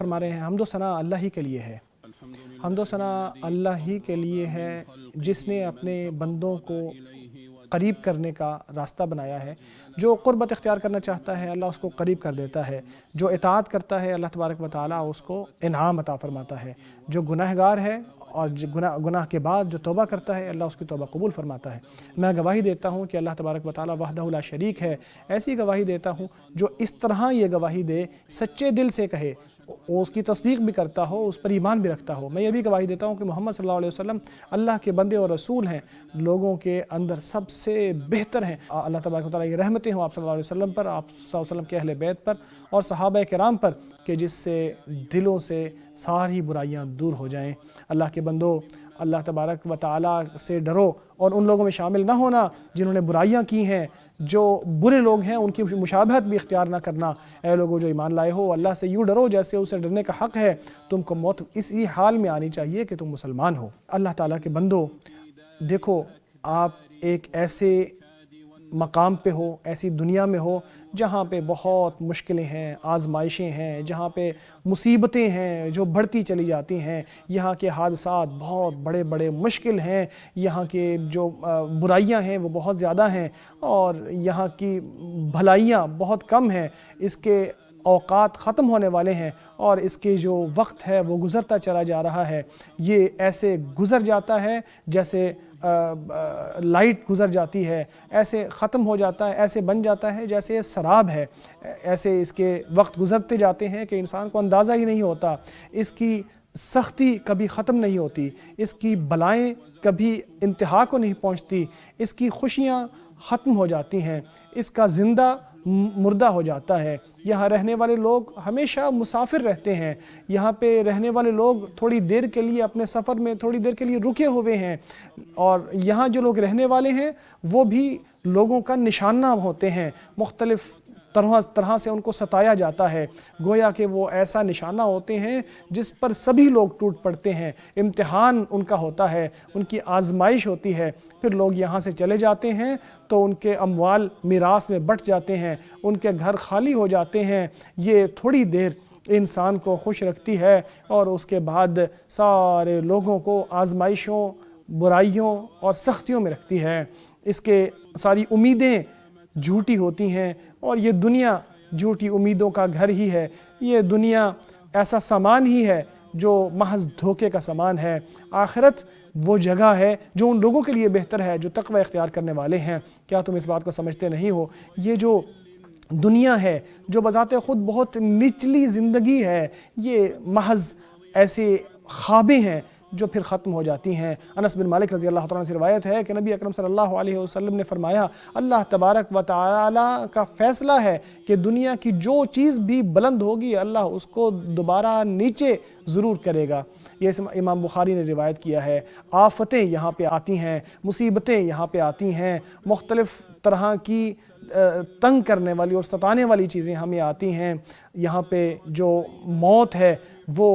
فرما رہے ہیں حمد و ثنا اللہ ہی کے لیے ہے، حمد و ثنا اللہ ہی کے لیے ہے جس نے اپنے بندوں کو قریب کرنے کا راستہ بنایا ہے۔ جو قربت اختیار کرنا چاہتا ہے اللہ اس کو قریب کر دیتا ہے، جو اطاعت کرتا ہے اللہ تبارک و تعالیٰ اس کو انعام عطا فرماتا ہے، جو گناہگار ہے اور گناہ کے بعد جو توبہ کرتا ہے اللہ اس کی توبہ قبول فرماتا ہے۔ میں گواہی دیتا ہوں کہ اللہ تبارک و تعالیٰ وحدہ لا شریک ہے، ایسی گواہی دیتا ہوں جو اس طرح یہ گواہی دے، سچے دل سے کہے، اس کی تصدیق بھی کرتا ہو، اس پر ایمان بھی رکھتا ہو۔ میں یہ بھی گواہی دیتا ہوں کہ محمد صلی اللہ علیہ وسلم اللہ کے بندے اور رسول ہیں، لوگوں کے اندر سب سے بہتر ہیں۔ اللہ تبارک و تعالیٰ کی رحمتیں ہوں آپ صلی اللہ علیہ وسلم پر، آپ صلی اللہ علیہ وسلم کے اہل بیت پر اور صحابہ کرام پر، کہ جس سے دلوں سے ساری برائیاں دور ہو جائیں۔ اللہ کے بندو، اللہ تبارک و تعالیٰ سے ڈرو اور ان لوگوں میں شامل نہ ہونا جنہوں نے برائیاں کی ہیں، جو برے لوگ ہیں ان کی مشابہت بھی اختیار نہ کرنا۔ اے لوگوں جو ایمان لائے ہو، اللہ سے یوں ڈرو جیسے اسے ڈرنے کا حق ہے۔ تم کو موت اسی حال میں آنی چاہیے کہ تم مسلمان ہو۔ اللہ تعالیٰ کے بندو، دیکھو آپ ایک ایسے مقام پہ ہو، ایسی دنیا میں ہو جہاں پہ بہت مشکلیں ہیں، آزمائشیں ہیں، جہاں پہ مصیبتیں ہیں جو بڑھتی چلی جاتی ہیں، یہاں کے حادثات بہت بڑے بڑے مشکل ہیں، یہاں کے جو برائیاں ہیں وہ بہت زیادہ ہیں اور یہاں کی بھلائیاں بہت کم ہیں، اس کے اوقات ختم ہونے والے ہیں اور اس کے جو وقت ہے وہ گزرتا چلا جا رہا ہے۔ یہ ایسے گزر جاتا ہے جیسے لائٹ گزر جاتی ہے، ایسے ختم ہو جاتا ہے، ایسے بن جاتا ہے جیسے یہ سراب ہے۔ ایسے اس کے وقت گزرتے جاتے ہیں کہ انسان کو اندازہ ہی نہیں ہوتا۔ اس کی سختی کبھی ختم نہیں ہوتی، اس کی بلائیں کبھی انتہا کو نہیں پہنچتی، اس کی خوشیاں ختم ہو جاتی ہیں، اس کا زندہ مردہ ہو جاتا ہے۔ یہاں رہنے والے لوگ ہمیشہ مسافر رہتے ہیں، یہاں پہ رہنے والے لوگ تھوڑی دیر کے لیے اپنے سفر میں تھوڑی دیر کے لیے رکے ہوئے ہیں، اور یہاں جو لوگ رہنے والے ہیں وہ بھی لوگوں کا نشانہ ہوتے ہیں، مختلف طرح سے ان کو ستایا جاتا ہے، گویا کہ وہ ایسا نشانہ ہوتے ہیں جس پر سبھی لوگ ٹوٹ پڑتے ہیں، امتحان ان کا ہوتا ہے، ان کی آزمائش ہوتی ہے۔ پھر لوگ یہاں سے چلے جاتے ہیں تو ان کے اموال میراث میں بٹ جاتے ہیں، ان کے گھر خالی ہو جاتے ہیں۔ یہ تھوڑی دیر انسان کو خوش رکھتی ہے اور اس کے بعد سارے لوگوں کو آزمائشوں، برائیوں اور سختیوں میں رکھتی ہے۔ اس کے ساری امیدیں جھوٹی ہوتی ہیں اور یہ دنیا جھوٹی امیدوں کا گھر ہی ہے۔ یہ دنیا ایسا سامان ہی ہے جو محض دھوکے کا سامان ہے۔ آخرت وہ جگہ ہے جو ان لوگوں کے لیے بہتر ہے جو تقوی اختیار کرنے والے ہیں۔ کیا تم اس بات کو سمجھتے نہیں ہو؟ یہ جو دنیا ہے جو بذات خود بہت نچلی زندگی ہے، یہ محض ایسے خوابیں ہیں جو پھر ختم ہو جاتی ہیں۔ انس بن مالک رضی اللہ تعالیٰ عنہ سے روایت ہے کہ نبی اکرم صلی اللہ علیہ وسلم نے فرمایا، اللہ تبارک و تعالیٰ کا فیصلہ ہے کہ دنیا کی جو چیز بھی بلند ہوگی اللہ اس کو دوبارہ نیچے ضرور کرے گا۔ یہ امام بخاری نے روایت کیا ہے۔ آفتیں یہاں پہ آتی ہیں، مصیبتیں یہاں پہ آتی ہیں، مختلف طرح کی تنگ کرنے والی اور ستانے والی چیزیں ہمیں آتی ہیں۔ یہاں پہ جو موت ہے وہ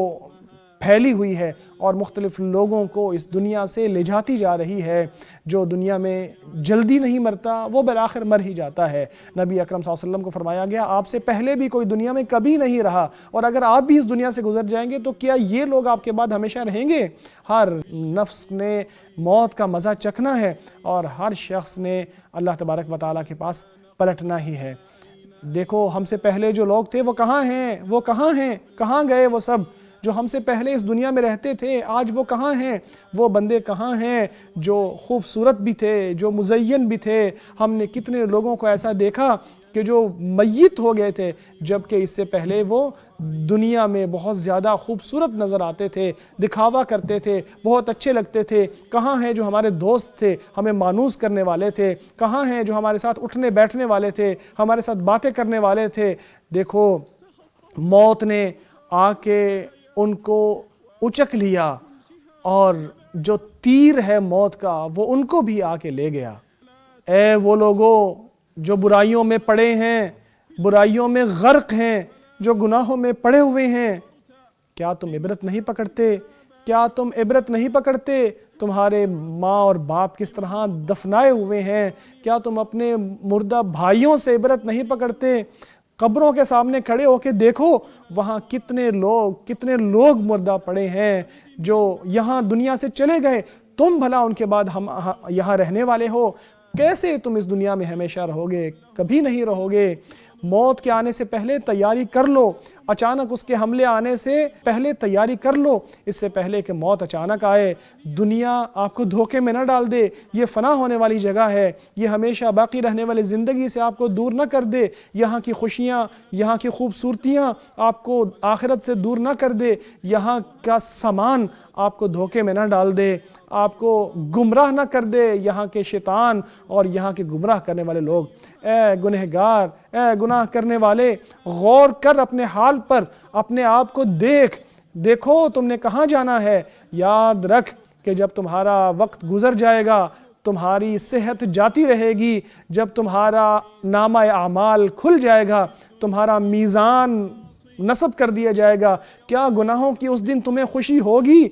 پھیلی ہوئی ہے اور مختلف لوگوں کو اس دنیا سے لے جاتی جا رہی ہے۔ جو دنیا میں جلدی نہیں مرتا وہ بالآخر مر ہی جاتا ہے۔ نبی اکرم صلی اللہ علیہ وسلم کو فرمایا گیا، آپ سے پہلے بھی کوئی دنیا میں کبھی نہیں رہا، اور اگر آپ بھی اس دنیا سے گزر جائیں گے تو کیا یہ لوگ آپ کے بعد ہمیشہ رہیں گے؟ ہر نفس نے موت کا مزہ چکھنا ہے اور ہر شخص نے اللہ تبارک و تعالیٰ کے پاس پلٹنا ہی ہے۔ دیکھو ہم سے پہلے جو لوگ تھے وہ کہاں ہیں؟ وہ کہاں ہیں؟ کہاں گئے وہ سب جو ہم سے پہلے اس دنیا میں رہتے تھے؟ آج وہ کہاں ہیں؟ وہ بندے کہاں ہیں جو خوبصورت بھی تھے، جو مزین بھی تھے؟ ہم نے کتنے لوگوں کو ایسا دیکھا کہ جو میت ہو گئے تھے جبکہ اس سے پہلے وہ دنیا میں بہت زیادہ خوبصورت نظر آتے تھے، دکھاوا کرتے تھے، بہت اچھے لگتے تھے۔ کہاں ہیں جو ہمارے دوست تھے، ہمیں مانوس کرنے والے تھے؟ کہاں ہیں جو ہمارے ساتھ اٹھنے بیٹھنے والے تھے، ہمارے ساتھ باتیں کرنے والے تھے؟ دیکھو موت نے آ کے ان کو اچک لیا اور جو تیر ہے موت کا وہ ان کو بھی آ کے لے گیا۔ اے وہ لوگوں جو برائیوں میں پڑے ہیں، برائیوں میں غرق ہیں، جو گناہوں میں پڑے ہوئے ہیں، کیا تم عبرت نہیں پکڑتے؟ کیا تم عبرت نہیں پکڑتے؟ تمہارے ماں اور باپ کس طرح دفنائے ہوئے ہیں، کیا تم اپنے مردہ بھائیوں سے عبرت نہیں پکڑتے؟ قبروں کے سامنے کھڑے ہو کے دیکھو وہاں کتنے لوگ مردہ پڑے ہیں جو یہاں دنیا سے چلے گئے، تم بھلا ان کے بعد ہم یہاں رہنے والے ہو، کیسے تم اس دنیا میں ہمیشہ رہو گے؟ کبھی نہیں رہو گے۔ موت کے آنے سے پہلے تیاری کر لو، اچانک اس کے حملے آنے سے پہلے تیاری کر لو، اس سے پہلے کہ موت اچانک آئے۔ دنیا آپ کو دھوکے میں نہ ڈال دے، یہ فنا ہونے والی جگہ ہے، یہ ہمیشہ باقی رہنے والی زندگی سے آپ کو دور نہ کر دے، یہاں کی خوشیاں، یہاں کی خوبصورتیاں آپ کو آخرت سے دور نہ کر دے، یہاں کا سامان آپ کو دھوکے میں نہ ڈال دے، آپ کو گمراہ نہ کر دے یہاں کے شیطان اور یہاں کے گمراہ کرنے والے لوگ۔ اے گنہگار، اے گناہ کرنے والے، غور کر اپنے حال پر، اپنے آپ کو دیکھو تم نے کہاں جانا ہے۔ یاد رکھ کہ جب تمہارا وقت گزر جائے گا، تمہاری صحت جاتی رہے گی، جب تمہارا نامہ اعمال کھل جائے گا، تمہارا میزان نصب کر دیا جائے گا، کیا گناہوں کی اس دن تمہیں خوشی ہوگی؟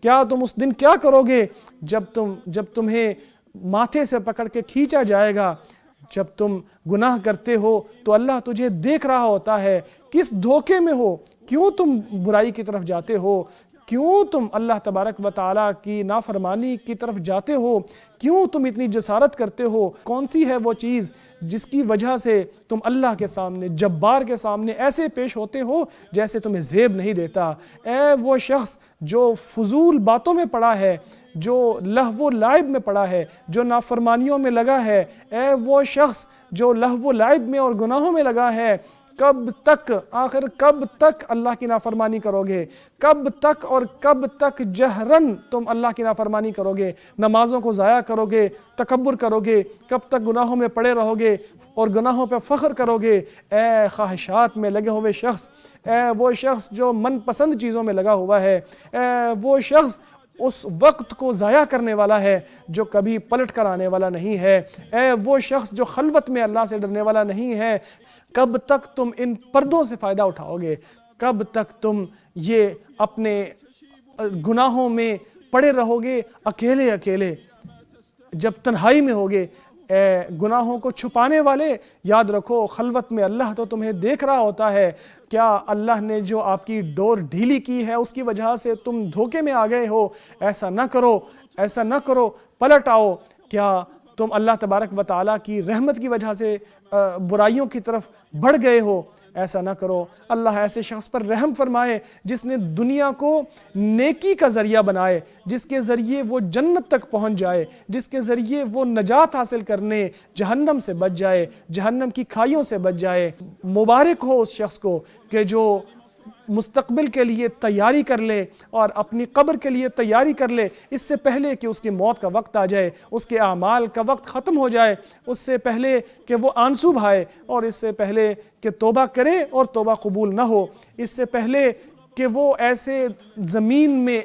کیا تم اس دن کیا کرو گے جب تمہیں ماتھے سے پکڑ کے کھینچا جائے گا؟ جب تم گناہ کرتے ہو تو اللہ تجھے دیکھ رہا ہوتا ہے، کس دھوکے میں ہو، کیوں تم برائی کی طرف جاتے ہو، کیوں تم اللہ تبارک و تعالیٰ کی نافرمانی کی طرف جاتے ہو، کیوں تم اتنی جسارت کرتے ہو؟ کون سی ہے وہ چیز جس کی وجہ سے تم اللہ کے سامنے، جبار کے سامنے ایسے پیش ہوتے ہو جیسے تمہیں زیب نہیں دیتا؟ اے وہ شخص جو فضول باتوں میں پڑا ہے، جو لہو و لعب میں پڑا ہے، جو نافرمانیوں میں لگا ہے، اے وہ شخص جو لہو و لعب میں اور گناہوں میں لگا ہے، کب تک اللہ کی نافرمانی کرو گے؟ کب تک جہرن تم اللہ کی نافرمانی کرو گے، نمازوں کو ضائع کرو گے، تکبر کرو گے؟ کب تک گناہوں میں پڑے رہو گے اور گناہوں پہ فخر کرو گے؟ اے خواہشات میں لگے ہوئے شخص، اے وہ شخص جو من پسند چیزوں میں لگا ہوا ہے، اے وہ شخص اس وقت کو ضائع کرنے والا ہے جو کبھی پلٹ کر آنے والا نہیں ہے، اے وہ شخص جو خلوت میں اللہ سے ڈرنے والا نہیں ہے، کب تک تم ان پردوں سے فائدہ اٹھاؤ گے؟ کب تک تم یہ اپنے گناہوں میں پڑے رہو گے اکیلے؟ جب تنہائی میں ہوگے، اے گناہوں کو چھپانے والے، یاد رکھو خلوت میں اللہ تو تمہیں دیکھ رہا ہوتا ہے۔ کیا اللہ نے جو آپ کی ڈور ڈھیلی کی ہے اس کی وجہ سے تم دھوکے میں آ گئے ہو؟ ایسا نہ کرو، پلٹ آؤ۔ کیا تم اللہ تبارک و تعالیٰ کی رحمت کی وجہ سے برائیوں کی طرف بڑھ گئے ہو؟ ایسا نہ کرو۔ اللہ ایسے شخص پر رحم فرمائے جس نے دنیا کو نیکی کا ذریعہ بنائے، جس کے ذریعے وہ جنت تک پہنچ جائے، جس کے ذریعے وہ نجات حاصل کرنے جہنم سے بچ جائے، جہنم کی کھائیوں سے بچ جائے۔ مبارک ہو اس شخص کو کہ جو مستقبل کے لیے تیاری کر لے اور اپنی قبر کے لیے تیاری کر لے، اس سے پہلے کہ اس کی موت کا وقت آ جائے، اس کے اعمال کا وقت ختم ہو جائے، اس سے پہلے کہ وہ آنسو بہائے، اور اس سے پہلے کہ توبہ کرے اور توبہ قبول نہ ہو، اس سے پہلے کہ وہ ایسے زمین میں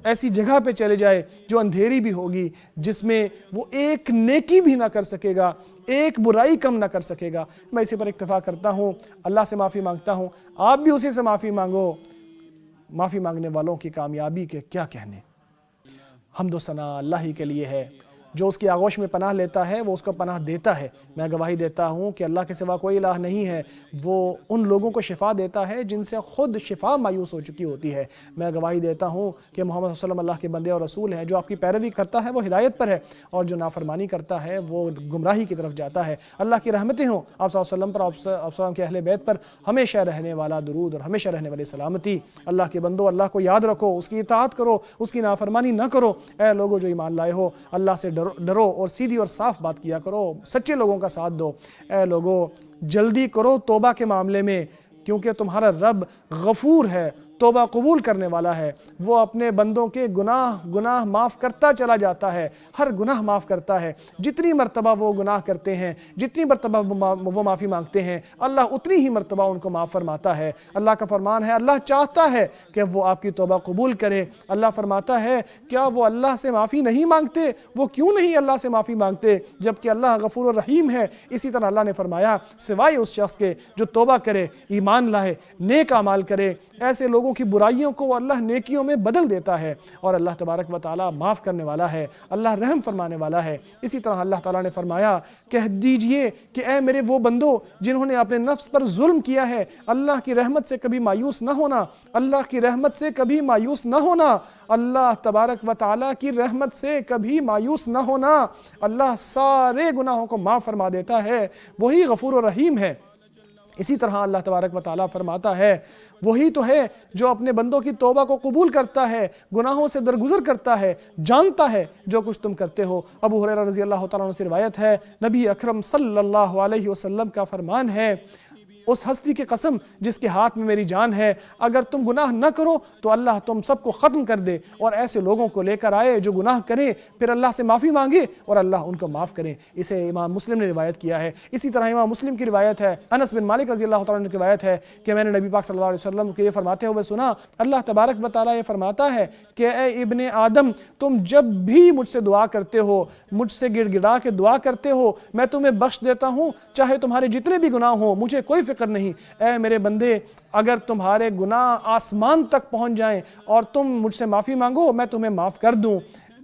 ایسی جگہ پہ چلے جائے جو اندھیری بھی ہوگی، جس میں وہ ایک نیکی بھی نہ کر سکے گا، ایک برائی کم نہ کر سکے گا۔ میں اسی پر اکتفا کرتا ہوں، اللہ سے معافی مانگتا ہوں، آپ بھی اسی سے معافی مانگو۔ معافی مانگنے والوں کی کامیابی کے کیا کہنے۔ حمد و ثنا اللہ ہی کے لیے ہے، جو اس کی آغوش میں پناہ لیتا ہے وہ اس کو پناہ دیتا ہے۔ میں گواہی دیتا ہوں کہ اللہ کے سوا کوئی الہ نہیں ہے، وہ ان لوگوں کو شفا دیتا ہے جن سے خود شفا مایوس ہو چکی ہوتی ہے۔ میں گواہی دیتا ہوں کہ محمد صلی اللہ علیہ وسلم اللہ کے بندے اور رسول ہیں، جو آپ کی پیروی کرتا ہے وہ ہدایت پر ہے، اور جو نافرمانی کرتا ہے وہ گمراہی کی طرف جاتا ہے۔ اللہ کی رحمتیں ہوں آپ صلی اللہ علیہ وسلم پر، آپ صلی اللہ علیہ وسلم کے اہل بیت پر، ہمیشہ رہنے والا درود اور ہمیشہ رہنے والی سلامتی۔ اللہ کے بندو، اللہ کو یاد رکھو، اس کی اطاعت کرو، اس کی نافرمانی نہ کرو۔ اے لوگوں جو ایمان لائے ہو، اللہ سے ڈرو اور سیدھی اور صاف بات کیا کرو، سچے لوگوں کا ساتھ دو۔ اے لوگوں جلدی کرو توبہ کے معاملے میں، کیونکہ تمہارا رب غفور ہے، توبہ قبول کرنے والا ہے۔ وہ اپنے بندوں کے گناہ معاف کرتا چلا جاتا ہے، ہر گناہ معاف کرتا ہے۔ جتنی مرتبہ وہ گناہ کرتے ہیں، جتنی مرتبہ وہ معافی مانگتے ہیں، اللہ اتنی ہی مرتبہ ان کو معاف فرماتا ہے۔ اللہ کا فرمان ہے، اللہ چاہتا ہے کہ وہ آپ کی توبہ قبول کرے۔ اللہ فرماتا ہے، کیا وہ اللہ سے معافی نہیں مانگتے؟ وہ کیوں نہیں اللہ سے معافی مانگتے جبکہ اللہ غفور الرحیم ہے؟ اسی طرح اللہ نے فرمایا، سوائے اس شخص کے جو توبہ کرے، ایمان لائے، نیک اعمال کرے، ایسے لوگوں کی برائیوں کو اللہ نیکیوں میں بدل دیتا ہے، اور اللہ تبارک و تعالیٰ معاف کرنے والا ہے، اللہ رحم فرمانے والا ہے۔ اسی طرح اللہ تعالیٰ نے فرمایا، کہہ دیجئے کہ اے میرے وہ بندو جنہوں نے اپنے نفس پر ظلم کیا ہے، اللہ کی رحمت سے کبھی مایوس نہ ہونا، اللہ کی رحمت سے کبھی مایوس نہ ہونا، اللہ تبارک و تعالیٰ کی رحمت سے کبھی مایوس نہ ہونا۔ اللہ سارے گناہوں کو معاف فرما دیتا ہے، وہی غفور و رحیم ہے۔ اسی طرح اللہ تبارک و تعالیٰ فرماتا ہے، وہی تو ہے جو اپنے بندوں کی توبہ کو قبول کرتا ہے، گناہوں سے درگزر کرتا ہے، جانتا ہے جو کچھ تم کرتے ہو۔ ابو ہریرہ رضی اللہ تعالیٰ عنہ سے روایت ہے، نبی اکرم صلی اللہ علیہ وسلم کا فرمان ہے، اس ہستی کی قسم جس کے ہاتھ میں میری جان ہے، اگر تم گناہ نہ کرو تو اللہ تم سب کو ختم کر دے اور ایسے لوگوں کو لے کر آئے جو گناہ کریں، پھر اللہ سے معافی مانگے اور اللہ ان کو معاف کرے۔ اسے امام مسلم نے روایت کیا ہے۔ اسی طرح امام مسلم کی روایت ہے، انس بن مالک رضی اللہ تعالیٰ عنہ کی روایت ہے کہ میں نے نبی پاک صلی اللہ علیہ وسلم کو یہ فرماتے ہوئے سنا، اللہ تبارک و تعالیٰ یہ فرماتا ہے کہ اے ابن آدم، تم جب بھی مجھ سے دعا کرتے ہو، مجھ سے گڑ گڑا کے دعا کرتے ہو، میں تمہیں بخش دیتا ہوں، چاہے تمہارے جتنے بھی گناہ ہوں، مجھے کوئی فکر نہیں۔ اے میرے بندے، اگر تمہارے گناہ آسمان تک پہنچ جائیں اور تم مجھ سے معافی مانگو، میں تمہیں معاف کر دوں۔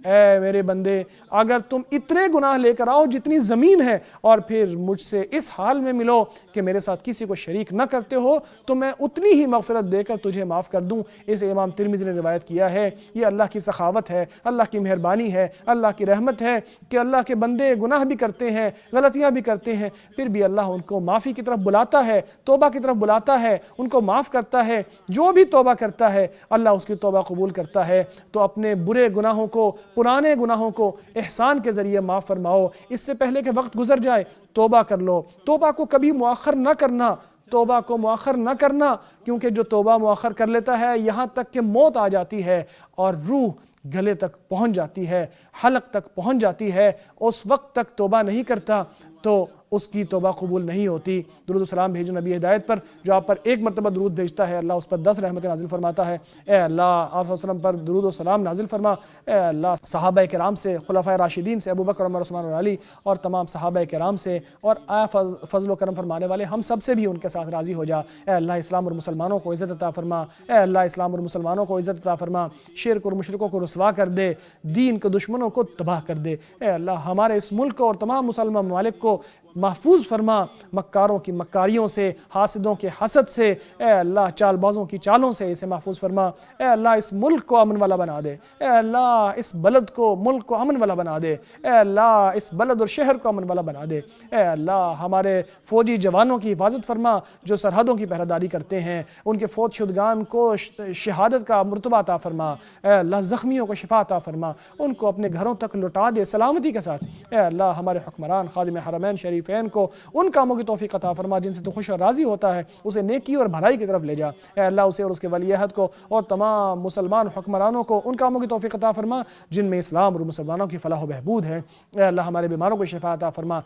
اے میرے بندے، اگر تم اتنے گناہ لے کر آؤ جتنی زمین ہے اور پھر مجھ سے اس حال میں ملو کہ میرے ساتھ کسی کو شریک نہ کرتے ہو، تو میں اتنی ہی مغفرت دے کر تجھے معاف کر دوں۔ اسے امام ترمذی نے روایت کیا ہے۔ یہ اللہ کی سخاوت ہے، اللہ کی مہربانی ہے، اللہ کی رحمت ہے کہ اللہ کے بندے گناہ بھی کرتے ہیں، غلطیاں بھی کرتے ہیں، پھر بھی اللہ ان کو معافی کی طرف بلاتا ہے، توبہ کی طرف بلاتا ہے، ان کو معاف کرتا ہے۔ جو بھی توبہ کرتا ہے اللہ اس کی توبہ قبول کرتا ہے۔ تو اپنے برے گناہوں کو، پرانے گناہوں کو احسان کے ذریعے معاف فرماؤ، اس سے پہلے کہ وقت گزر جائے توبہ کر لو۔ توبہ کو کبھی مؤخر نہ کرنا، توبہ کو مؤخر نہ کرنا، کیونکہ جو توبہ مؤخر کر لیتا ہے یہاں تک کہ موت آ جاتی ہے اور روح گلے تک پہنچ جاتی ہے، حلق تک پہنچ جاتی ہے، اس وقت تک توبہ نہیں کرتا تو اس کی توبہ قبول نہیں ہوتی۔ درود و سلام بھیجو نبی ہدایت پر، جو آپ پر ایک مرتبہ درود بھیجتا ہے اللہ اس پر 10 رحمتیں نازل فرماتا ہے۔ اے اللہ آپ صلی اللہ علیہ وسلم پر درود و سلام نازل فرما۔ اے اللہ صحابہ کرام سے، خلفائے راشدین سے، ابو بکر، عمر، عثمان اور علی اور تمام صحابہ کرام سے اور اے فضل و کرم فرمانے والے ہم سب سے بھی ان کے ساتھ راضی ہو جا۔ اے اللہ اسلام اور مسلمانوں کو عزت عطا فرما۔ اے اللہ اسلام اور مسلمانوں کو عزت عطا فرما، شرک اور مشرکوں کو رسوا کر دے، دین کے دشمنوں کو تباہ کر دے۔ اے اللہ ہمارے اس ملک کو اور تمام مسلمان ممالک کو محفوظ فرما مکاروں کی مکاریوں سے، حاسدوں کے حسد سے، اے اللہ چال بازوں کی چالوں سے اسے محفوظ فرما۔ اے اللہ اس ملک کو امن والا بنا دے، اے اللہ اس بلد کو، ملک کو امن والا بنا دے، اے اللہ اس بلد اور شہر کو امن والا بنا دے۔ اے اللہ ہمارے فوجی جوانوں کی حفاظت فرما جو سرحدوں کی پہرہ کرتے ہیں، ان کے فوت شدگان کو شہادت کا مرتبہ عطا فرما۔ اے اللہ زخمیوں کو شفا عطا فرما، ان کو اپنے گھروں تک لوٹا دے سلامتی کے ساتھ۔ اے اللہ ہمارے حکمران خادم حرمین شریفین کو ان کاموں کی توفیق عطا فرما جن سے تو خوش اور راضی ہوتا ہے، اسے نیکی اور بھلائی کی طرف لے جا۔ اے اللہ اسے اور اس کے ولی عہد کو اور تمام مسلمان حکمرانوں کو ان کاموں کی توفیق عطا فرما جن میں اسلام اور مسلمانوں کی فلاح و بہبود ہے۔ اے اللہ ہمارے بیماروں کو شفا عطا فرما،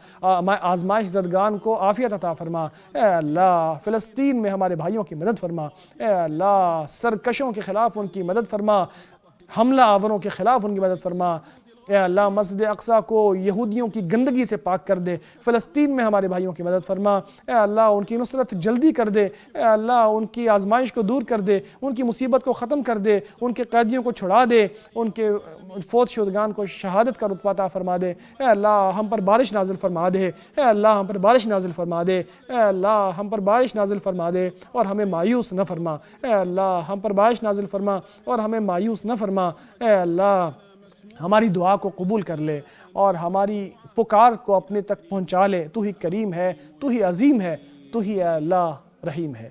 آزمائش زدگان کو عافیت عطا فرما۔ اے اللہ فلسطین میں ہمارے بھائیوں کی مدد فرما۔ اے اللہ سرکشوں کے خلاف ان کی مدد فرما، حملہ آوروں کے خلاف ان کی مدد فرما۔ اے اللہ مسجد اقصیٰ کو یہودیوں کی گندگی سے پاک کر دے، فلسطین میں ہمارے بھائیوں کی مدد فرما۔ اے اللہ ان کی نصرت جلدی کر دے، اے اللہ ان کی آزمائش کو دور کر دے، ان کی مصیبت کو ختم کر دے، ان کے قیدیوں کو چھڑا دے، ان کے فوت شدگان کو شہادت کا رتبہ عطا فرما دے۔ اے اللہ ہم پر بارش نازل فرما دے، اے اللہ ہم پر بارش نازل فرما دے، اے اللہ ہم پر بارش نازل فرما دے اور ہمیں مایوس نہ فرما۔ اے اللہ ہم پر بارش نازل فرما اور ہمیں مایوس نہ فرما۔ اے اللہ ہماری دعا کو قبول کر لے اور ہماری پکار کو اپنے تک پہنچا لے۔ تو ہی کریم ہے، تو ہی عظیم ہے، تو ہی اے اللہ رحیم ہے۔